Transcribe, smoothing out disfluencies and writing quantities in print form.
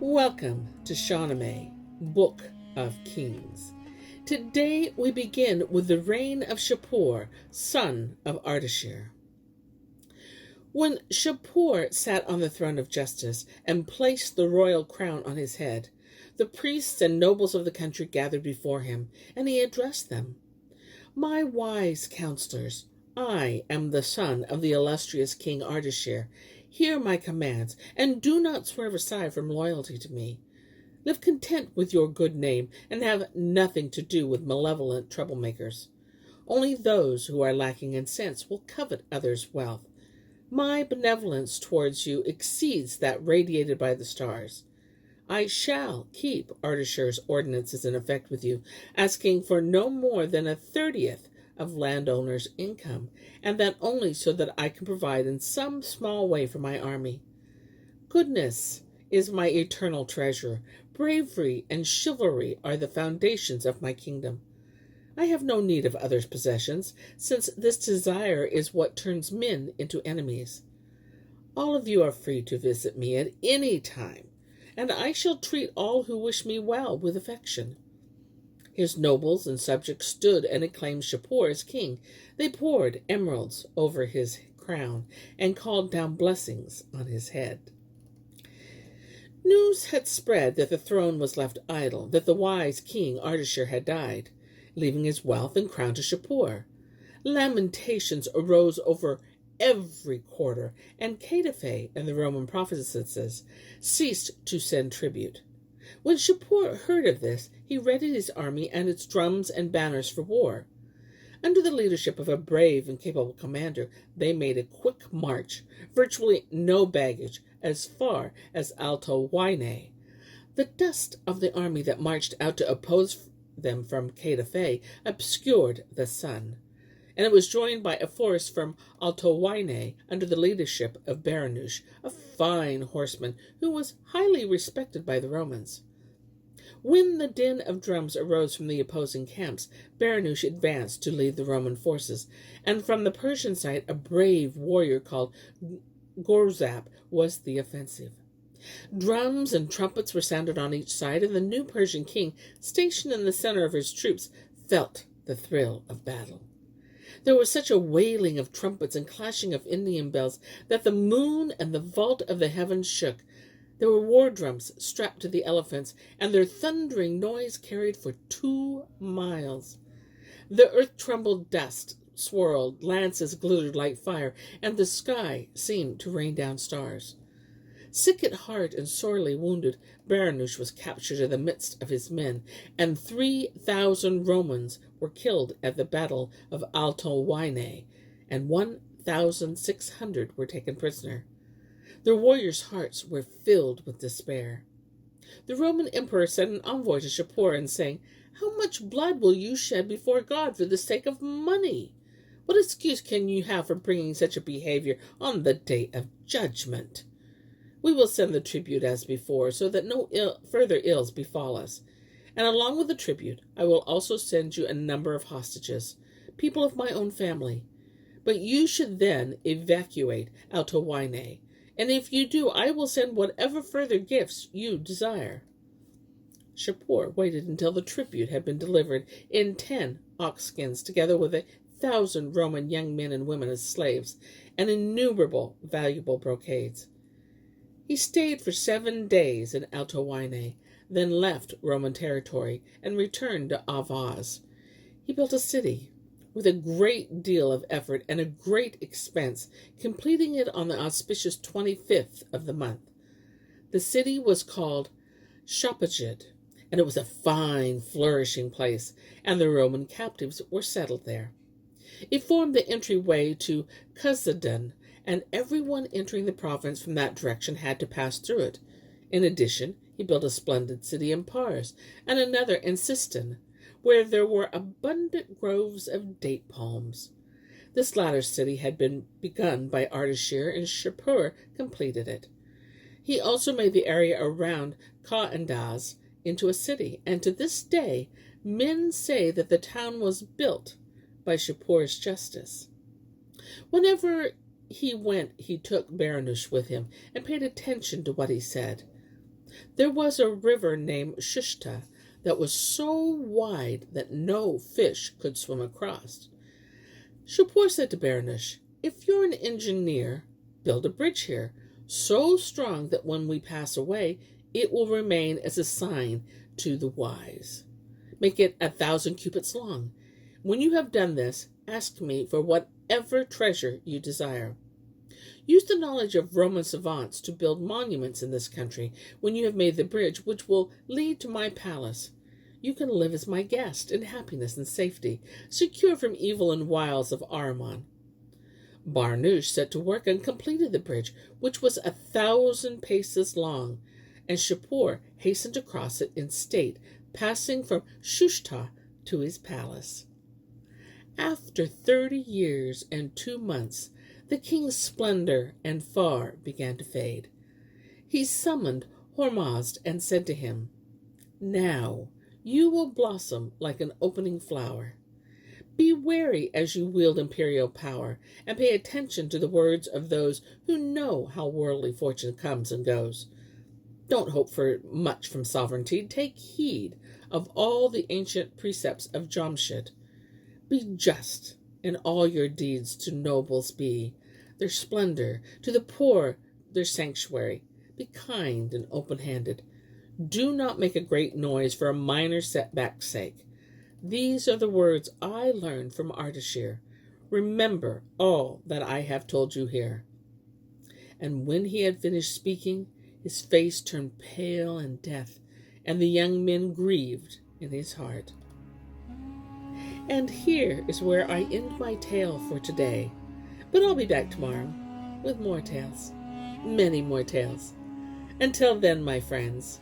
Welcome to Shahnameh, Book of Kings. Today we begin with the reign of Shapur, son of Ardeshir. When Shapur sat on the throne of justice and placed the royal crown on his head, the priests and nobles of the country gathered before him, and he addressed them. My wise counselors, I am the son of the illustrious King Ardeshir. Hear my commands, and do not swerve aside from loyalty to me. Live content with your good name, and have nothing to do with malevolent troublemakers. Only those who are lacking in sense will covet others' wealth. My benevolence towards you exceeds that radiated by the stars. I shall keep Ardeshir's ordinances in effect with you, asking for no more than 1/30th of landowners' income, and that only so that I can provide in some small way for my army. Goodness is my eternal treasure. Bravery and chivalry are the foundations of my kingdom. I have no need of others' possessions, since this desire is what turns men into enemies. All of you are free to visit me at any time, and I shall treat all who wish me well with affection. His nobles and subjects stood and acclaimed Shapur as king. They poured emeralds over his crown and called down blessings on his head. News had spread that the throne was left idle, that the wise King Ardeshir had died, leaving his wealth and crown to Shapur. Lamentations arose over every quarter, and Caidafe and the Roman prophetesses ceased to send tribute. When Shapur heard of this, he readied his army and its drums and banners for war. Under the leadership of a brave and capable commander, they made a quick march, virtually no baggage, as far as Alto Waine. The dust of the army that marched out to oppose them from Caidafe obscured the sun, and it was joined by a force from Alto Waine under the leadership of Berenush, a fine horseman who was highly respected by the Romans. When the din of drums arose from the opposing camps, Berenush advanced to lead the Roman forces, and from the Persian side a brave warrior called Gorzab was the offensive. Drums and trumpets were sounded on each side, and the new Persian king, stationed in the center of his troops, felt the thrill of battle. There was such a wailing of trumpets and clashing of Indian bells that the moon and the vault of the heavens shook. There were war drums strapped to the elephants, and their thundering noise carried for 2 miles. The earth trembled, dust swirled, lances glittered like fire, and the sky seemed to rain down stars. Sick at heart and sorely wounded, Berenush was captured in the midst of his men, and 3,000 Romans were killed at the battle of Alto Waine, and 1,600 were taken prisoner. The warriors' hearts were filled with despair. The Roman emperor sent an envoy to Shapur and saying, "How much blood will you shed before God for the sake of money? What excuse can you have for bringing such a behavior on the day of judgment? We will send the tribute as before, so that no further ills befall us. And along with the tribute, I will also send you a number of hostages, people of my own family. But you should then evacuate Alto Waine, and if you do, I will send whatever further gifts you desire." Shapur waited until the tribute had been delivered in 10 ox skins, together with 1,000 Roman young men and women as slaves, and innumerable valuable brocades. He stayed for 7 days in Alto Waine, then left Roman territory and returned to Avaz. He built a city with a great deal of effort and a great expense, completing it on the auspicious 25th of the month. The city was called Shapur, and it was a fine, flourishing place, and the Roman captives were settled there. It formed the entryway to Khazadin, and everyone entering the province from that direction had to pass through it. In addition, he built a splendid city in Pars, and another in Sistan, where there were abundant groves of date palms. This latter city had been begun by Ardeshir, and Shapur completed it. He also made the area around Ka-Andaz into a city, and to this day men say that the town was built by Shapur's justice. Whenever he went, he took Berenush with him and paid attention to what he said. There was a river named Shushta that was so wide that no fish could swim across. Shapur said to Berenice, "If you're an engineer, build a bridge here, so strong that when we pass away, it will remain as a sign to the wise. Make it 1,000 cubits long. When you have done this, ask me for whatever treasure you desire. Use the knowledge of Roman savants to build monuments in this country when you have made the bridge which will lead to my palace. You can live as my guest in happiness and safety, secure from evil and wiles of Ahriman." Barnoush set to work and completed the bridge, which was 1,000 paces long, and Shapur hastened to cross it in state, passing from Shushta to his palace. After 30 years and 2 months, the king's splendor and far began to fade. He summoned Hormazd and said to him, "Now you will blossom like an opening flower. Be wary as you wield imperial power, and pay attention to the words of those who know how worldly fortune comes and goes. Don't hope for much from sovereignty. Take heed of all the ancient precepts of Jamshid. Be just in all your deeds to nobles be, their splendor, to the poor their sanctuary. Be kind and open-handed. Do not make a great noise for a minor setback's sake. These are the words I learned from Ardeshir. Remember all that I have told you here." And when he had finished speaking, his face turned pale in death, and the young men grieved in his heart. And here is where I end my tale for today. But I'll be back tomorrow with more tales, many more tales. Until then, my friends,